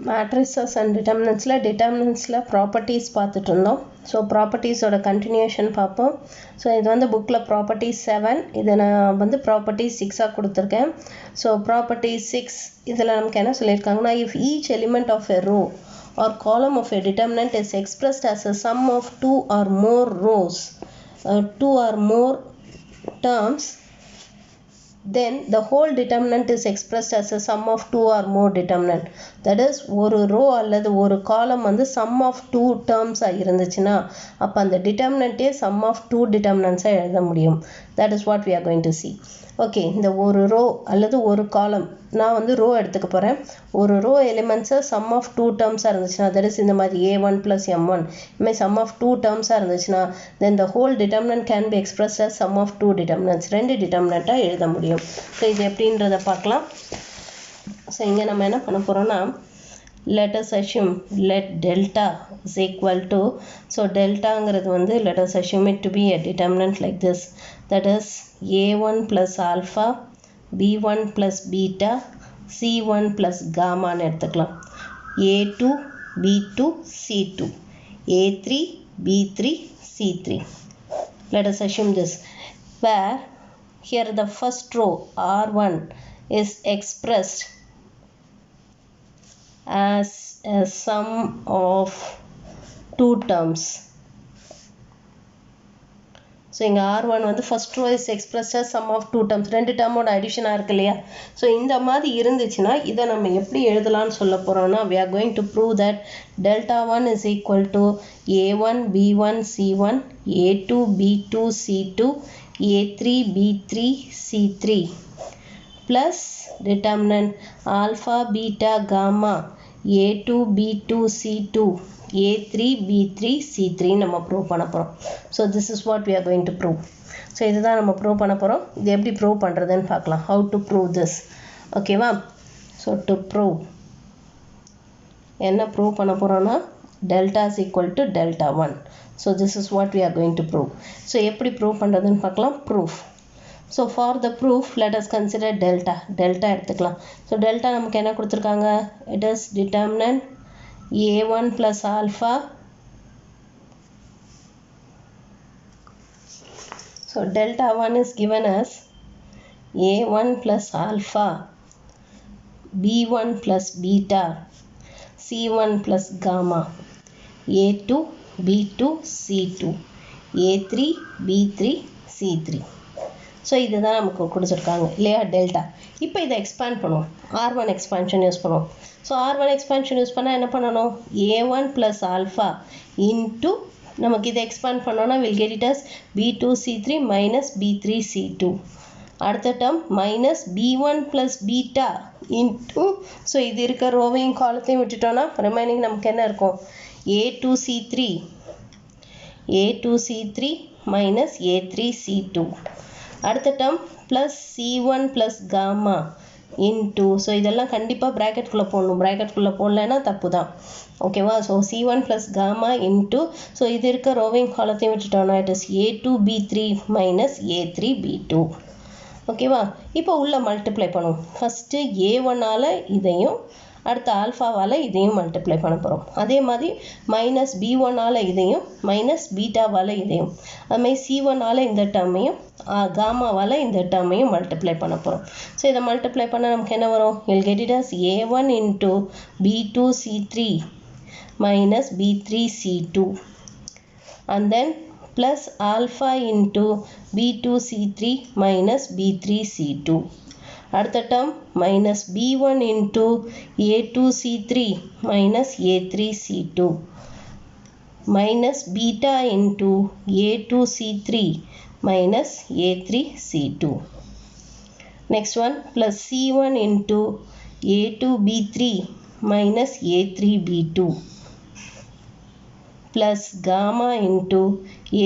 matrices and determinantsல properties பார்த்துட்டு இருந்தோம். So ப்ராப்பர்ட்டிஸோட continuation பார்ப்போம். ஸோ இது வந்து புக்கில் ப்ராப்பர்ட்டிஸ் 7, இதை நான் வந்து ப்ராப்பர்ட்டிஸ் 6ஆக கொடுத்துருக்கேன். ஸோ ப்ராப்பர்ட்டிஸ் 6 இதில் நமக்கு என்ன சொல்லியிருக்காங்கன்னா, if each element of a row or column of a determinant is expressed as a sum of 2 or more rows, 2 or more terms, then the whole determinant is expressed as a sum of 2 or more determinant. That is, ஒரு row அல்லது ஒரு column வந்து sum of 2 terms இருந்துச்சுன்னா அப்போ அந்த determinant sum of 2 determinants எழுத முடியும். That is what we are going to see. Okay, இந்த ஒரு ரோ அல்லது ஒரு காலம், நான் வந்து ரோ எடுத்துக்க போகிறேன். ஒரு ரோ எலிமெண்ட்ஸை சம் ஆஃப் 2 டேர்ம்ஸாக இருந்துச்சுன்னா, தட் இஸ் இந்த மாதிரி a1 + m1 இதுமாதிரி சம் ஆஃப் 2 டேர்ம்ஸாக இருந்துச்சுன்னா, then the whole determinant can be expressed as sum of 2 determinants, 2 டிட்டர்மினண்ட்டாக எழுத முடியும். ஸோ இது எப்படின்றத பார்க்கலாம். ஸோ இங்கே நம்ம என்ன பண்ண போகிறோம்னா, let us assume let delta is equal to, so deltaங்கிறது வந்து let us assume it to be a determinant like this, that is a1 plus alpha, b1 plus beta, c1 plus gamma ன்னு எடுத்துக்கலாம். a2 b2 c2, a3 b3 c3. Let us assume this, where here the first row r1 is expressed as a sum of 2 terms. So இங்க r1 வந்து first row is expressed as sum of 2 terms, 2 டேர்மோட அடிஷனாக இருக்கு இல்லையா. So இந்த மாதிரி இருந்துச்சுன்னா இதை நம்ம எப்படி எழுதலாம்னு சொல்ல போகிறோம்னா, we are going to prove that delta 1 is equal to a1 b1 c1, a2 b2 c2, a3 b3 c3 plus determinant alpha beta gamma a2 b2 c2, a3 b3 c3 நம்ம prove பண்ண போகிறோம். So this is what we are going to prove. So இதுதான் நம்ம prove பண்ண போகிறோம். இது எப்படி prove பண்ணுறதுன்னு பார்க்கலாம். ஹவு டு ப்ரூவ் திஸ், ஓகேவா. ஸோ டு ப்ரூவ் என்ன ப்ரூவ் பண்ண போகிறோன்னா, delta is equal to delta 1. So this is what we are going to prove. So எப்படி ப்ரூவ் பண்ணுறதுன்னு பார்க்கலாம். Proof. So for the proof, let us consider delta. Delta எடுத்துக்கலாம். So delta நமக்கு என்ன கொடுத்துருக்காங்க, it is determinant a1 plus alpha. So delta 1 is given as a1 plus alpha, b1 plus beta, c1 plus gamma, a2 b2 c2, a3 b3 c3. So இதுதான் நமக்கு கொடுத்துருக்காங்க இல்லையா, delta. இப்போ இதை எக்ஸ்பேண்ட் பண்ணுவோம், r1 எக்ஸ்பேன்ஷன் யூஸ் பண்ணுவோம். So r1 expansion use பண்ணால் என்ன பண்ணணும், a1 ப்ளஸ் ஆல்ஃபா இன்ட்டு நமக்கு இதை எக்ஸ்பேண்ட் பண்ணோன்னா will get it as b2 c3 minus b3 c2. அடுத்த term minus b1 plus beta into, so இது இருக்க ரோவையும் காலத்தையும் விட்டுட்டோன்னா ரிமைனிங் நமக்கு என்ன இருக்கும், a2 c3 minus a3 c2. அடுத்த term plus c1 plus gamma into, so இதெல்லாம் கண்டிப்பாக ப்ராக்கெட்குள்ளே போடணும், ப்ராக்கெட்குள்ளே போடலைன்னா தப்பு தான், ஓகேவா. So c1 plus gamma into, so இது இருக்க ரோவிங் காலத்தையும் விட்டுட்டோம்னா it is a2 b3 minus a3 b2, ஓகேவா. இப்போ உள்ள மல்டிப்ளை பண்ணுவோம். ஃபஸ்ட்டு a1ஆல் இதையும் அடுத்த ஆல்ஃபாவால் இதையும் மல்டிப்ளை பண்ண போகிறோம். அதே மாதிரி மைனஸ் b1ஆல் இதையும் மைனஸ் பீட்டாவால் இதையும், அதுமாதிரி c1ஆல் இந்த டேர்மையும் காமாவால் இந்த டேர்மையும் மல்டிப்ளை பண்ண போகிறோம். ஸோ இதை மல்டிப்ளை பண்ண நமக்கு என்ன வரும், will get it as a1 into b2 c3 minus b3 c2 and then plus alpha into b2 c3 minus b3 c2. அடுத்த term minus b1 into a2 c3 minus a3 c2 minus beta into a2 c3 minus a3 c2. Next one plus c1 into a2 b3 minus a3 b2 plus gamma into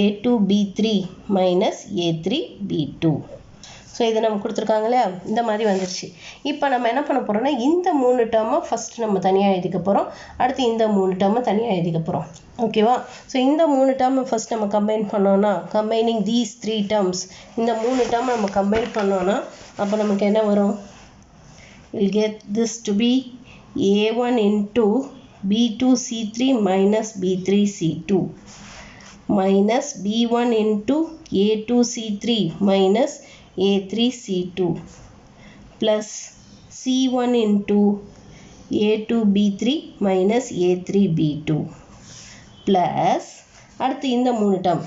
a2 b3 minus a3 b2. So இது நம்ம கொடுத்துருக்காங்க இல்லையா, இந்த மாதிரி வந்துருச்சு. இப்போ நம்ம என்ன பண்ண போகிறோம்னா, இந்த 3 டேர்மை ஃபஸ்ட் நம்ம தனியாக எழுதிக்க போகிறோம், அடுத்து இந்த 3 டேர்மை தனியாக எழுதிக்க போகிறோம், ஓகேவா. ஸோ இந்த 3 டேர்மை ஃபஸ்ட் நம்ம கம்பைன் பண்ணோன்னா, கம்பைனிங் தீஸ் 3 டேர்ம்ஸ், இந்த 3 டேர்மை நம்ம கம்பைன் பண்ணோன்னா அப்போ நமக்கு என்ன வரும், will get this to be A1 into B2C3 minus B3C2 minus B1 into A2C3 minus A3C2 plus C1 into A2B3 minus A3B2 plus அடுத்து இந்த மூணு டேர்ம்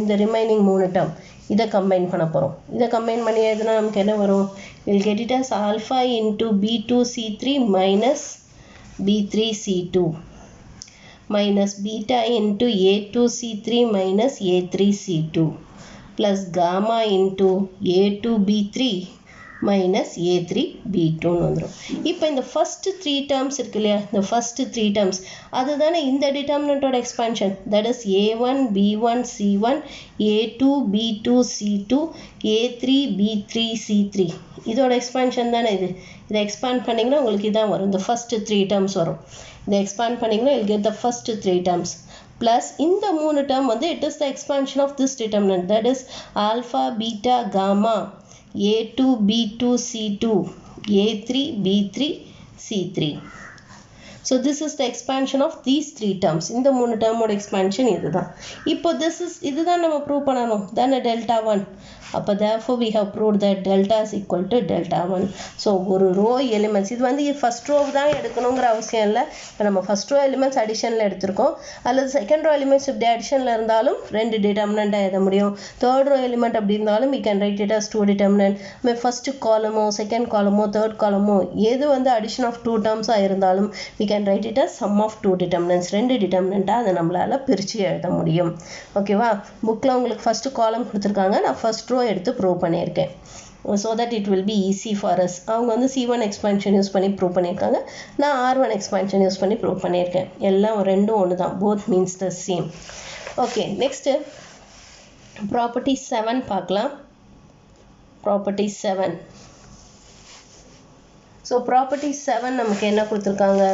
இந்த ரிமைனிங் மூணு டேர்ம் இதை கம்பைன் பண்ண போகிறோம். இதை கம்பைன் பண்ணி எதுனா நமக்கு என்ன வரும்? Will get it as alpha into B2C3 minus B3C2 minus beta into A2C3 minus A3C2 plus gamma into A2B3 minus A3B2 வந்துரும். இப்போ இந்த first 3 terms இருக்கு இல்லையா, இந்த first 3 terms அதுதானே இந்த determinantோட expansion, that is A1 B1 C1 A2 B2 C2 A3 B3 C3 இதோட expansion தானே இது. இதை expand பண்ணிங்கன்னா உங்களுக்கு இதான் வரும், இந்த first 3 terms வரும். இதை expand பண்ணிங்கன்னா you'll get the first 3 terms plus இந்த மூணு term வந்து it is the expansion of this determinant, that is alpha beta gamma A2 B2 C2 A3 B3 C3. So this is the expansion of these 3 terms. இந்த மூணு termோட expansion இதுதான். இப்போ இதுதான் நம்ம prove பண்ணணும் தானே delta 1. அப்போ therefore we have proved that delta is equal to delta 1. So ஒரு row elements இது வந்து first row தான் எடுக்கணுங்கிற அவசியம் இல்லை. இப்போ நம்ம first row elements additionல எடுத்திருக்கோம், அல்லது second row elements இப்படி additionல இருந்தாலும் ரெண்டு determinant எழுத முடியும். third row element அப்படி இருந்தாலும் we can write it as 2 determinant. first column second column third column எது வந்து addition of 2 terms இருந்தாலும் we can write it as sum of 2 determinants. ரெண்டு determinant அதை நம்மளால பிரிச்சு எழுத முடியும். ஓகேவா? புக்ல உங்களுக்கு first column கொடுத்திருக்காங்க, நான் first row எடுத்து ப்ரூவ் பண்ணியிருக்கேன். so that it will be easy for us. அவங்க வந்து C1 expansion யூஸ் பண்ணி ப்ரூவ் பண்ணியிருக்காங்க, நான் R1 expansion யூஸ் பண்ணி ப்ரூவ் பண்ணியிருக்கேன். எல்லாம் ரெண்டும் ஒன்று தான், both means the same. Okay, next property 7 பார்க்கலாம். ப்ராப்பர்ட்டி 7. ஸோ ப்ராப்பர்ட்டி 7 நமக்கு என்ன கொடுத்துருக்காங்க,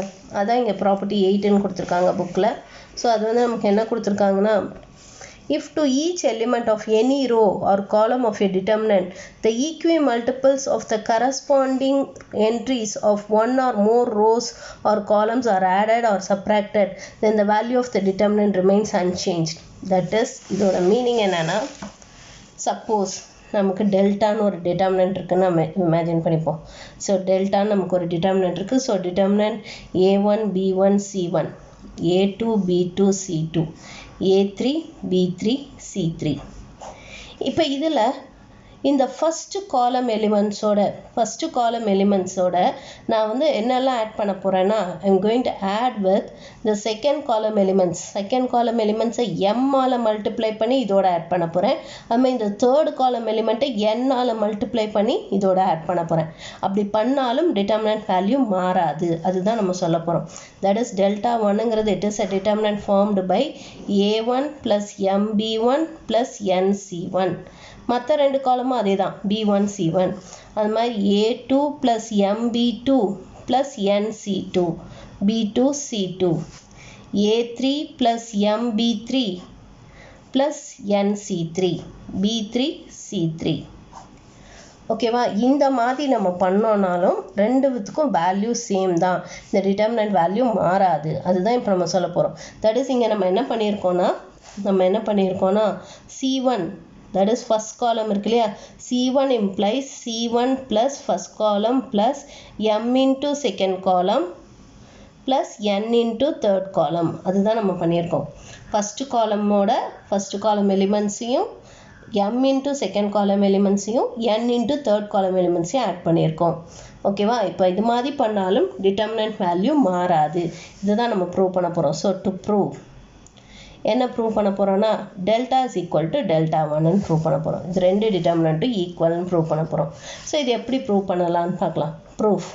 அதான் இங்கே ப்ராப்பர்ட்டி 8ன்னு கொடுத்துருக்காங்க புக்கில். ஸோ அது வந்து நமக்கு என்ன கொடுத்துருக்காங்கன்னா, if to each element of any row or column of a determinant the equimultiples of the corresponding entries of one or more rows or columns are added or subtracted, then the value of the determinant remains unchanged. That is, இதோட meaning என்னன்னா, suppose நமக்கு டெல்டான்னு ஒரு determinant இருக்குன்னு நம்ம imagine பண்ணிப்போம். So டெல்டான்னு நமக்கு ஒரு determinant இருக்குது. So determinant A1 B1 C1 A2 B2 C2 A3 B3 C3. இப்போ இதில் இந்த ஃபஸ்ட்டு காலம் எலிமெண்ட்ஸோட நான் வந்து என்னெல்லாம் ஆட் பண்ண போகிறேன்னா, I'm going to add with the second column எலிமெண்ட்ஸை எம்மால் மல்டிப்ளை பண்ணி இதோட ஆட் பண்ண போகிறேன். அதுமாதிரி இந்த தேர்டு காலம் எலிமெண்ட்டை என்னால் மல்டிப்ளை பண்ணி இதோட ஆட் பண்ண போகிறேன். அப்படி பண்ணாலும் டிட்டர்மினன்ட் வேல்யூ மாறாது, அதுதான் நம்ம சொல்ல போகிறோம். தட் இஸ் டெல்டா 1ங்கிறது it is a determinant formed by A1 plus MB1 plus NC1. மற்ற ரெண்டு காலமும் அதே தான், B1 C1. அது மாதிரி A2 plus MB2 plus NC2 B2 C2 A3 plus MB3 plus NC3 B3 C3. ஓகேவா? இந்த மாதிரி நம்ம பண்ணோன்னாலும் ரெண்டு வித்துக்கும் வேல்யூ சேம் தான், இந்த டிட்டர்மினன்ட் வேல்யூ மாறாது. அதுதான் இப்போ நம்ம சொல்ல போகிறோம். தட் இஸ் இங்கே நம்ம என்ன பண்ணியிருக்கோன்னா C1, that is first column இருக்கு இல்லையா, C1 implies C1 plus first column plus M into second column plus N into third column. அதுதான் நம்ம பண்ணியிருக்கோம். first column எலிமெண்ட்ஸையும் M into second column எலிமெண்ட்ஸையும் N into third column எலிமெண்ட்ஸையும் add பண்ணியிருக்கோம். ஓகேவா? இப்போ இது மாதிரி பண்ணாலும் டிட்டர்மினன்ட் வேல்யூ மாறாது. இதுதான் நம்ம ப்ரூவ் பண்ண போகிறோம். ஸோ டு ப்ரூவ் என்ன ப்ரூவ் பண்ண போகிறோன்னா, delta is equal to delta 1ன்னு ப்ரூவ் பண்ண போகிறோம். இது ரெண்டு டிட்டர்மினன்ட்டும் ஈக்குவல்னு ப்ரூவ் பண்ண போகிறோம். ஸோ இது எப்படி ப்ரூவ் பண்ணலான்னு பார்க்கலாம். ப்ரூஃப்.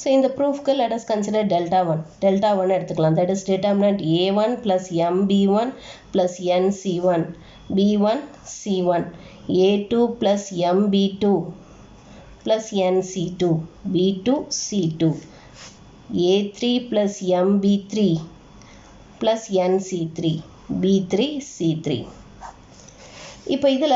ஸோ இந்த ப்ரூஃப்க்கு லெட் அஸ் கன்சிடர் டெல்டா 1 எடுத்துக்கலாம். That is determinant A1 plus MB1 plus NC1 B1 C1 A2 plus MB2 plus NC2 B2 C2 A3 plus MB3 plus NC3 B3 C3. இப்போ இதில்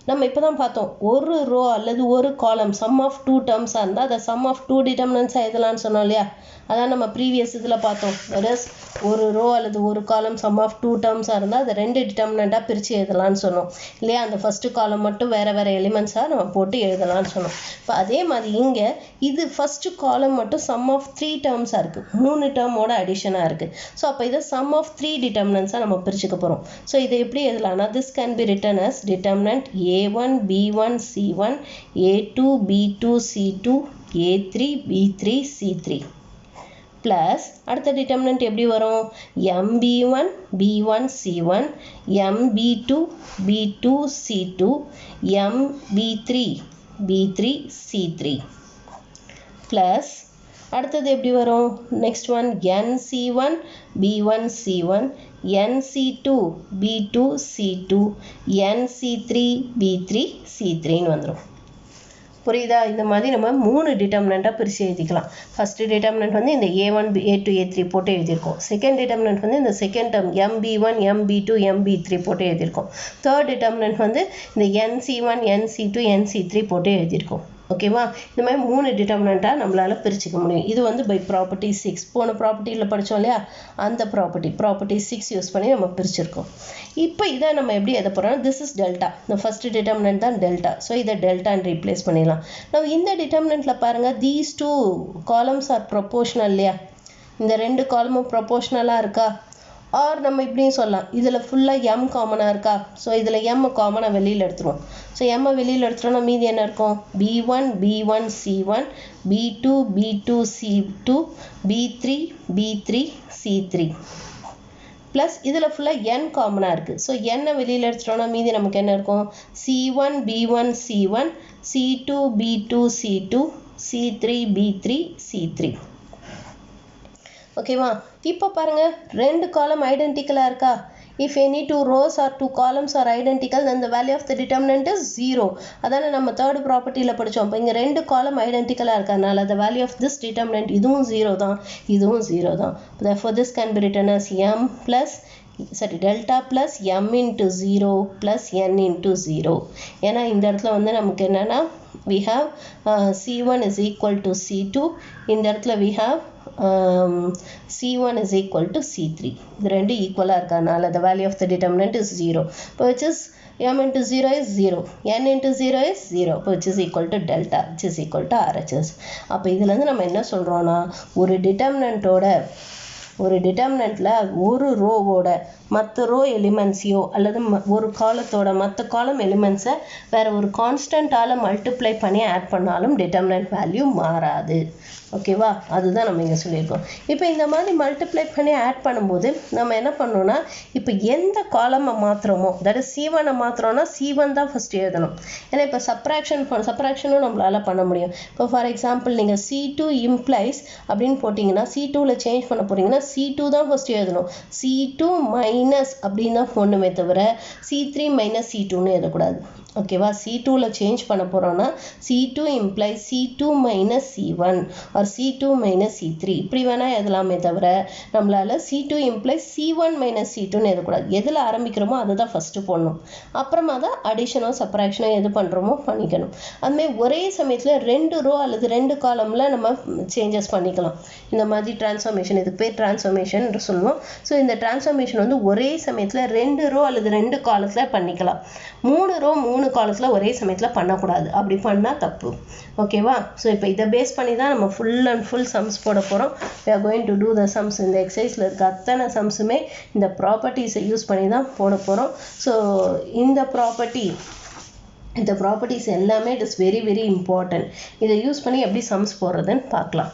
நம்ம இப்போ தான் பார்த்தோம் ஒரு ரோ அல்லது ஒரு காலம் சம் ஆஃப் 2 டேர்ம்ஸாக இருந்தால் அதை சம் ஆஃப் 2 டிட்டர்மினன்ட்ஸாக எழுதலாம்னு சொன்னோம் இல்லையா. அதான் நம்ம ப்ரீவியஸ் இதில் பார்த்தோம். வெரஸ் ஒரு ரோ அல்லது ஒரு காலம் சம் ஆஃப் 2 டேர்ம்ஸாக இருந்தால் அதை 2 டிட்டர்மினண்ட்டாக பிரித்து எழுதலாம்னு சொன்னோம் இல்லையா. அந்த ஃபஸ்ட்டு காலம் மட்டும் வேறு வேறு எலிமெண்ட்ஸாக நம்ம போட்டு எழுதலாம்னு சொன்னோம். இப்போ அதே மாதிரி இங்கே இது ஃபஸ்ட்டு காலம் மட்டும் சம் ஆஃப் 3 டேர்ம்ஸாக இருக்குது, 3 டேர்மோட அடிஷனாக இருக்குது. ஸோ அப்போ இதை சம் ஆஃப் 3 டிட்டர்மினன்ட்ஸாக நம்ம பிரிச்சுக்க போகிறோம். ஸோ இதை எப்படி எழுதலாம்னா this can be written as determinant a1 b1 c1 a2 b2 c2 a3 b3 c3 plus அடுத்த டிட்டர்மினன்ட் எப்படி வரும் mb1 b1 c1 mb2 b2 c2 mb3 b3 c3 plus அடுத்தது எப்படி வரும் next one nc1 b1 c1 nc2 b2 c2 nc3 b3 c3ன்னு வந்துடும். புரியுதா? இந்த மாதிரி நம்ம 3 டிட்டர்மினண்ட்டாக பிரித்து எழுதிக்கலாம். ஃபஸ்ட்டு டிட்டர்மினன்ட் வந்து இந்த a1 a2 a3 போட்டு எழுதியிருக்கோம். செகண்ட் டிட்டர்மினன்ட் வந்து இந்த second term mb1 mb2 mb3 போட்டு எழுதியிருக்கோம். தேர்ட் டிட்டர்மினன்ட் வந்து இந்த nc1 nc2 nc3 போட்டு எழுதியிருக்கோம். ஓகேவா? இந்த மாதிரி 3 டிட்டர்மினண்ட்டாக நம்மளால் பிரிச்சுக்க முடியும். இது வந்து பை ப்ராப்பர்ட்டி 6 போன ப்ராப்பர்ட்டியில் படித்தோம் இல்லையா, அந்த ப்ராப்பர்ட்டி 6 யூஸ் பண்ணி நம்ம பிரிச்சிருக்கோம். இப்போ இதை நம்ம எப்படி எதை போகிறோம், திஸ் இஸ் டெல்டா. இந்த ஃபஸ்ட்டு டிட்டர்மினன்ட் தான் டெல்டா. ஸோ இதை டெல்டான்னு ரீப்ளேஸ் பண்ணிடலாம். நம்ம இந்த டிட்டர்மினண்ட்டில் பாருங்கள் தீஸ் 2 காலம்ஸ் ஆர் ப்ரொப்போர்ஷனல் இல்லையா. இந்த 2 காலமும் ப்ரொப்போர்ஷனலாக இருக்கா? ஆர் நம்ம இப்படியும் சொல்லலாம் இதில் ஃபுல்லாக m காமனாக இருக்கா. ஸோ இதில் m காமனாக வெளியில் எடுத்துருவோம். ஸோ m வெளியில் எடுத்துட்டோம்னா மீதி என்ன இருக்கும் b1 b1 c1 b2 b2 c2 b3 b3 c3 plus இதில் ஃபுல்லாக n காமனாக இருக்குது. ஸோ n வெளியில் எடுத்துட்டோம்னா மீதி நமக்கு என்ன இருக்கும் c1 b1 c1 c2 b2 c2 c3 b3 c3. ஓகேவா? இப்போ பாருங்கள் 2 காலம் ஐடென்டிக்கலாக இருக்கா. If any 2 rows or 2 columns are identical then the value of the determinant is 0. அதான நம்ம தேர்ட் ப்ராப்பர்ட்டியில் படித்தோம். இப்போ இங்கே 2 காலம் ஐடென்டிக்கலாக இருக்கறனால the value of this determinant இதுவும் 0 தான், இதுவும் 0 தான். Therefore this can be written as m plus delta plus m into 0 plus n into 0. ஏன்னா இந்த இடத்துல வந்து நமக்கு என்னன்னா we have c1 is equal to c2. இந்த இடத்துல we have c1 is equal to c3. இது ரெண்டு ஈக்குவலாக இருக்கறனால the value of the determinant is 0, which is m into 0 is 0, n into 0 is 0, which is equal to delta, which is equal to RHS. அப்போ இதுலேருந்து நம்ம என்ன சொல்கிறோன்னா ஒரு டிட்டர்மினண்ட்டில் ஒரு ரோவோட மற்ற ரோ எலிமெண்ட்ஸையோ அல்லது ஒரு காலத்தோட மற்ற காலம் எலிமெண்ட்ஸை வேறு ஒரு கான்ஸ்டண்ட்டால் மல்டிப்ளை பண்ணி ஆட் பண்ணாலும் டிட்டர்மினண்ட் வேல்யூ மாறாது. ஓகேவா? அதுதான் நம்ம இங்கே சொல்லியிருக்கோம். இப்போ இந்த மாதிரி மல்டிப்ளை பண்ணி ஆட் பண்ணும்போது நம்ம என்ன பண்ணோன்னா இப்போ எந்த காலமை மாற்றுறோமோ தட் இஸ் c1 மாற்றுறோன்னா c1 தான் ஃபஸ்ட் எழுதணும். ஏன்னா இப்போ சப்ராக்ஷனும் நம்மளால் பண்ண முடியும். இப்போ ஃபார் எக்ஸாம்பிள் நீங்கள் c2 இம்ப்ளைஸ் அப்படின்னு போட்டிங்கன்னா c2வில் சேஞ்ச் பண்ண போகிறீங்கன்னா c2 தான் ஃபஸ்ட் எழுதணும். c2 மைனஸ் அப்படின்னு தான் ஒன்றுமே தவிர c3 மைனஸ் c2ன்னு எழுதக்கூடாது. ஓகேவா? c2வில் சேஞ்ச் பண்ண போகிறோன்னா c2 implies c2 minus c1 R c2 minus c3 இப்படி வேணால் எதலாமே தவிர நம்மளால் c2 இம்ப்ளைஸ் c1 மைனஸ் c2ன்னு எழுதக்கூடாது. எதில் ஆரம்பிக்கிறோமோ அதை தான் ஃபஸ்ட்டு போடணும். அப்புறமா தான் அடிஷனோ சப்ராக்ஷனோ எது பண்ணுறோமோ பண்ணிக்கணும். அதுமாதிரி ஒரே சமயத்தில் 2 ரோ அல்லது 2 காலமில் நம்ம சேஞ்சஸ் பண்ணிக்கலாம். இந்த மாதிரி டிரான்ஸ்ஃபார்மேஷன், இதுக்கு பேர் டிரான்ஸ்ஃபார்மேஷன் சொல்லுவோம். ஸோ இந்த டிரான்ஸ்ஃபார்மேஷன் வந்து ஒரே சமயத்தில் 2 ரோ அல்லது 2 காலத்தில் பண்ணிக்கலாம். 3 ரோ 3 காலத்தில் ஒரே சமயத்தில் பண்ணக்கூடாது. அப்படி பண்ணால் தப்பு. ஓகேவா? ஸோ இப்போ இதை பேஸ் பண்ணி தான் நம்ம ஃபுல் அண்ட் ஃபுல் சம்ஸ் போட போகிறோம். we are going to do the sums. இந்த எக்ஸசைஸில் இருக்க அத்தனை சம்ஸுமே இந்த ப்ராப்பர்ட்டிஸை யூஸ் பண்ணி தான் போட போகிறோம். ஸோ இந்த ப்ராப்பர்ட்டிஸ் எல்லாமே it is very very important. இதை யூஸ் பண்ணி எப்படி சம்ஸ் போடுறதுன்னு பார்க்கலாம்.